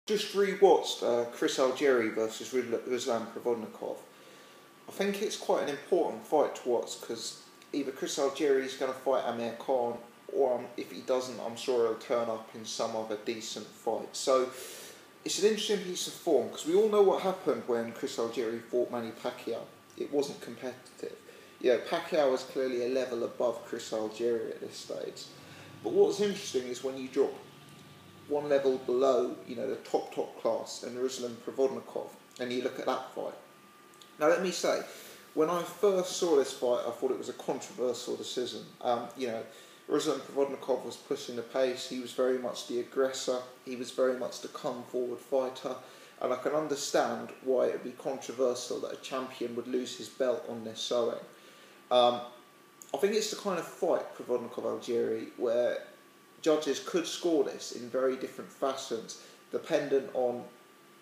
Just rewatched Chris Algieri versus Ruslan Provodnikov. I think it's quite an important fight to watch because either Chris Algieri is going to fight Amir Khan, or if he doesn't, I'm sure he'll turn up in some other decent fight. So it's an interesting piece of form because we all know what happened when Chris Algieri fought Manny Pacquiao. It wasn't competitive. Yeah, Pacquiao was clearly a level above Chris Algieri at this stage. But what's interesting is when you drop one level below, the top class and Ruslan Provodnikov, and you look at that fight. Now let me say, when I first saw this fight, I thought it was a controversial decision. Ruslan Provodnikov was pushing the pace, he was very much the aggressor, he was very much the come-forward fighter, and I can understand why it would be controversial that a champion would lose his belt on this showing. I think it's the kind of fight, Provodnikov-Algieri, where judges could score this in very different fashions, dependent on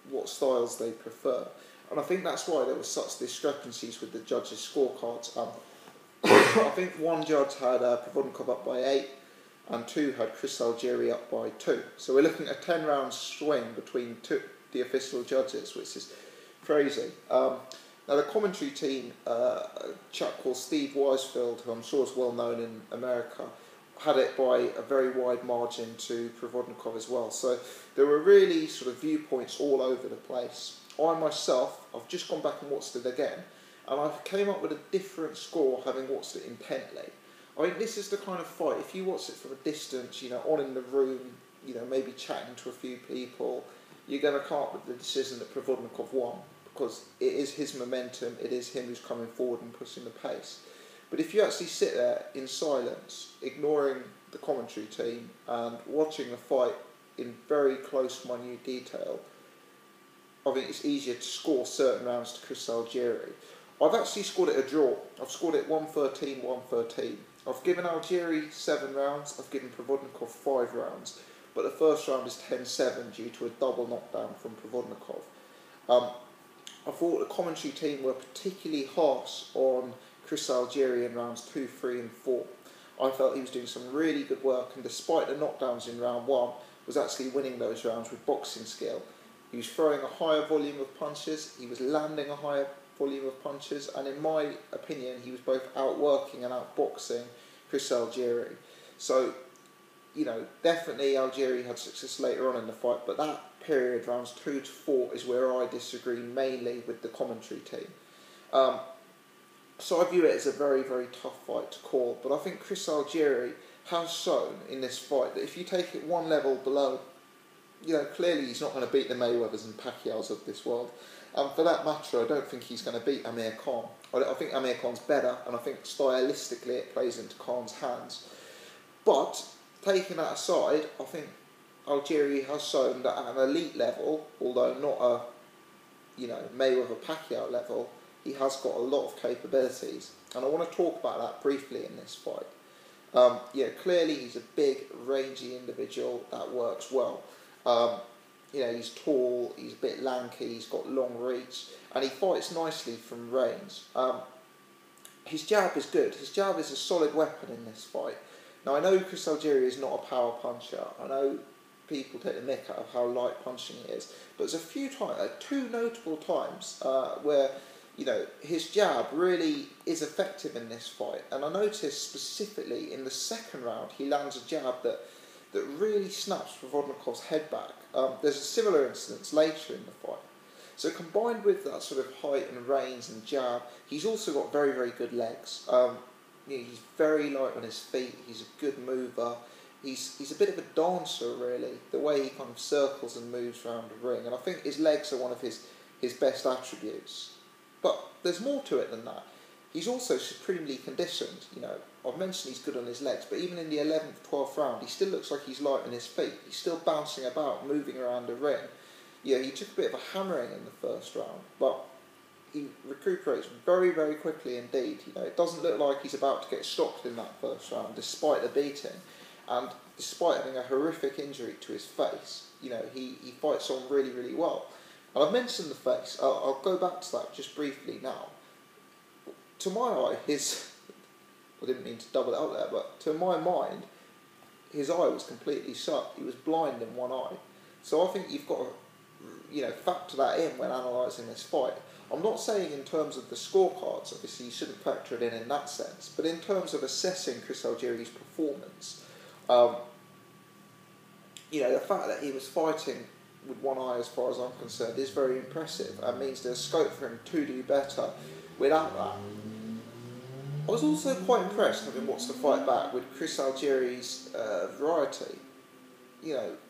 what styles they prefer. And I think that's why there were such discrepancies with the judges' scorecards. I think one judge had Provodnikov up by 8, and 2 had Chris Algieri up by 2. So we're looking at a 10-round swing between the official judges, which is crazy. Now the commentary team, a chap called Steve Weisfeld, who I'm sure is well known in America, had it by a very wide margin to Provodnikov as well. So there were really sort of viewpoints all over the place. I myself, I've just gone back and watched it again, and I came up with a different score having watched it intently. I think this is the kind of fight, if you watch it from a distance, on in the room, maybe chatting to a few people, you're going to come up with the decision that Provodnikov won, because it is his momentum, it is him who's coming forward and pushing the pace. But if you actually sit there in silence, ignoring the commentary team and watching the fight in very close, minute detail, I think it's easier to score certain rounds to Chris Algieri. I've actually scored it a draw. I've scored it 1-13, 1-13. I've given Algieri 7 rounds, I've given Provodnikov 5 rounds, but the first round is 10-7 due to a double knockdown from Provodnikov. I thought the commentary team were particularly harsh on Chris Algieri in rounds 2, 3 and 4. I felt he was doing some really good work, and despite the knockdowns in round 1, was actually winning those rounds with boxing skill. He was throwing a higher volume of punches, he was landing a higher volume of punches, and in my opinion he was both outworking and outboxing Chris Algieri. So, definitely Algieri had success later on in the fight, but that period, rounds 2 to 4, is where I disagree mainly with the commentary team. So I view it as a very, very tough fight to call, but I think Chris Algieri has shown in this fight that if you take it one level below, clearly he's not going to beat the Mayweathers and Pacquiaos of this world. And for that matter, I don't think he's going to beat Amir Khan. I think Amir Khan's better, and I think stylistically it plays into Khan's hands. But, taking that aside, I think Algieri has shown that at an elite level, although not a Mayweather-Pacquiao level, he has got a lot of capabilities. And I want to talk about that briefly in this fight. Clearly he's a big, rangy individual that works well. He's tall, he's a bit lanky, he's got long reach, and he fights nicely from range. His jab is good. His jab is a solid weapon in this fight. Now, I know Chris Algieri is not a power puncher. I know people take the mick out of how light punching he is, but there's a few times, 2 notable times, where his jab really is effective in this fight. And I noticed specifically in the second round, he lands a jab that really snaps Provodnikov's head back. There's a similar instance later in the fight. So combined with that sort of height and range and jab, he's also got very, very good legs. He's very light on his feet, he's a good mover. He's a bit of a dancer, really, the way he kind of circles and moves around the ring. And I think his legs are one of his best attributes. But there's more to it than that. He's also supremely conditioned. I've mentioned he's good on his legs, but even in the 11th, 12th round, he still looks like he's light on his feet. He's still bouncing about, moving around the ring. He took a bit of a hammering in the first round, but he recuperates very, very quickly indeed. It doesn't look like he's about to get stopped in that first round, despite the beating. And despite having a horrific injury to his face, he fights on really, really well. And I've mentioned the face. I'll go back to that just briefly now. To my eye, I didn't mean to double it up there, but to my his eye was completely shut. He was blind in one eye. So I think you've got factor that in when analysing this fight. I'm not saying in terms of the scorecards, obviously you shouldn't factor it in that sense, but in terms of assessing Chris Algieri's performance, the fact that he was fighting with one eye, as far as I'm concerned, is very impressive and means there's scope for him to do better without that. I was also quite impressed, having watched the fight back, with Chris Algieri's variety.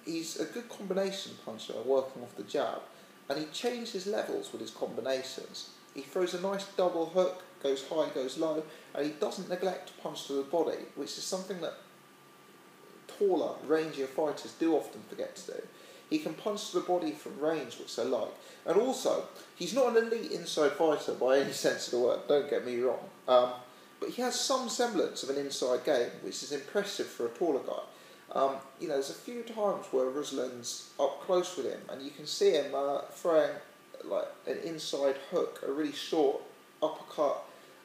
He's a good combination puncher working off the jab, and he changes levels with his combinations. He throws a nice double hook, goes high, goes low, and he doesn't neglect to punch to the body, which is something that taller, rangier fighters do often forget to do. He can punch to the body from range, which I like. And also, he's not an elite inside fighter by any sense of the word, don't get me wrong. But he has some semblance of an inside game, which is impressive for a taller guy. There's a few times where Ruslan's up close with him, and you can see him throwing like an inside hook, a really short uppercut.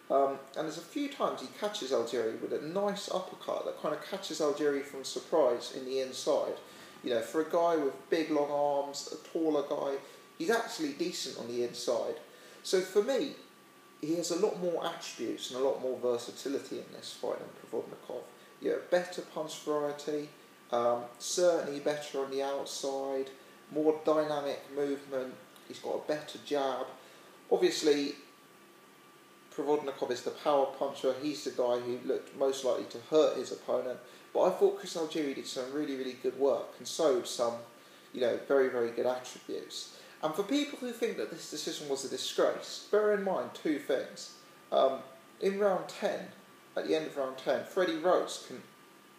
And there's a few times he catches Algieri with a nice uppercut that kind of catches Algieri from surprise in the inside. For a guy with big long arms, a taller guy, he's actually decent on the inside. So for me, he has a lot more attributes and a lot more versatility in this fight than Provodnikov. Better punch variety, certainly better on the outside, more dynamic movement, he's got a better jab. Obviously, Provodnikov is the power puncher, he's the guy who looked most likely to hurt his opponent, but I thought Chris Algieri did some really, really good work and showed some, very, very good attributes. And for people who think that this decision was a disgrace, bear in mind two things. In round 10, at the end of round 10, Freddie Rose can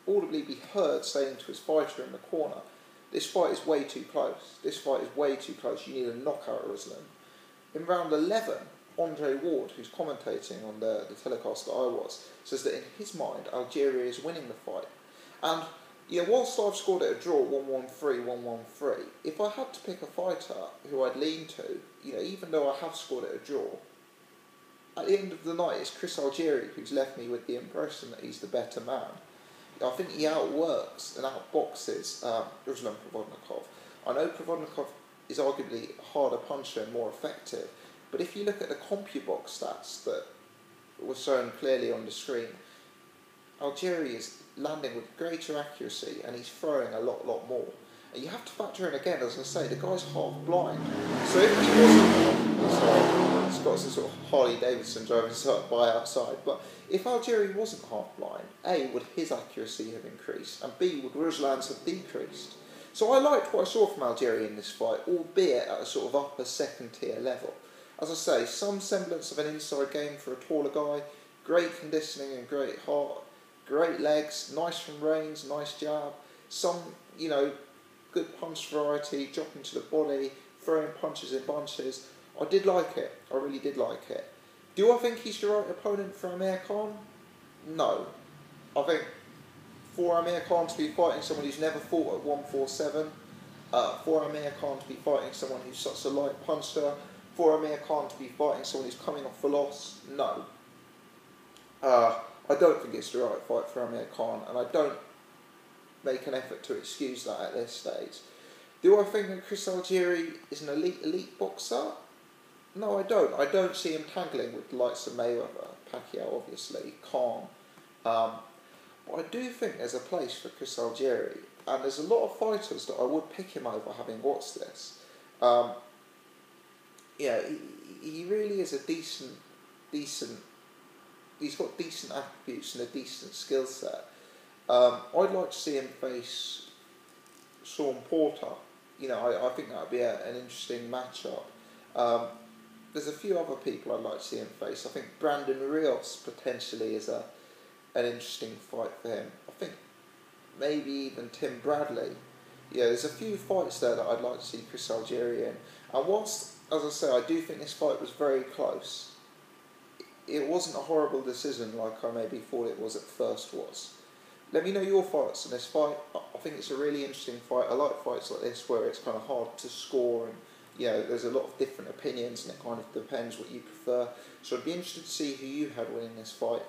audibly be heard saying to his fighter in the corner, "This fight is way too close. This fight is way too close. You need a knockout, Ruslan." In round 11, Andre Ward, who's commentating on the telecast that I was, says that in his mind, Algieri is winning the fight. And whilst I've scored it a draw, 1-1-3, 1-1-3, if I had to pick a fighter who I'd lean to, even though I have scored it a draw, at the end of the night, it's Chris Algieri who's left me with the impression that he's the better man. I think he outworks and outboxes Ruslan Provodnikov. I know Provodnikov is arguably a harder puncher and more effective, but if you look at the CompuBox stats that were shown clearly on the screen, Algieri is landing with greater accuracy and he's throwing a lot more. And you have to factor in again, as I say, the guy's half blind. So if he wasn't, he's got some sort of Harley Davidson driving by outside, but if Algieri wasn't half blind, A, would his accuracy have increased, and B, would Ruslan's have decreased. So I liked what I saw from Algieri in this fight, albeit at a sort of upper second tier level. As I say, some semblance of an inside game for a taller guy, great conditioning and great heart, great legs, nice from range, nice jab, some, good punch variety, dropping to the body, throwing punches in bunches. I did like it. I really did like it. Do I think he's the right opponent for Amir Khan? No. I think for Amir Khan to be fighting someone who's never fought at 147, for Amir Khan to be fighting someone who's such a light puncher, for Amir Khan to be fighting someone who's coming off a loss, no. I don't think it's the right fight for Amir Khan, and I don't make an effort to excuse that at this stage. Do I think that Chris Algieri is an elite boxer? No, I don't. I don't see him tangling with the likes of Mayweather, Pacquiao obviously, Khan. But I do think there's a place for Chris Algieri, and there's a lot of fighters that I would pick him over having watched this. He really is a decent, he's got decent attributes and a decent skill set. I'd like to see him face Sean Porter. I think that would be an interesting matchup. There's a few other people I'd like to see him face. I think Brandon Rios potentially is an interesting fight for him. I think maybe even Tim Bradley. There's a few fights there that I'd like to see Chris Algieri in. And whilst, as I say, I do think this fight was very close, it wasn't a horrible decision like I maybe thought it was at first was. Let me know your thoughts on this fight. I think it's a really interesting fight. I like fights like this where it's kind of hard to score and there's a lot of different opinions and it kind of depends what you prefer. So I'd be interested to see who you had winning this fight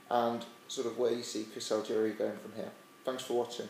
and sort of where you see Chris Algieri going from here. Thanks for watching.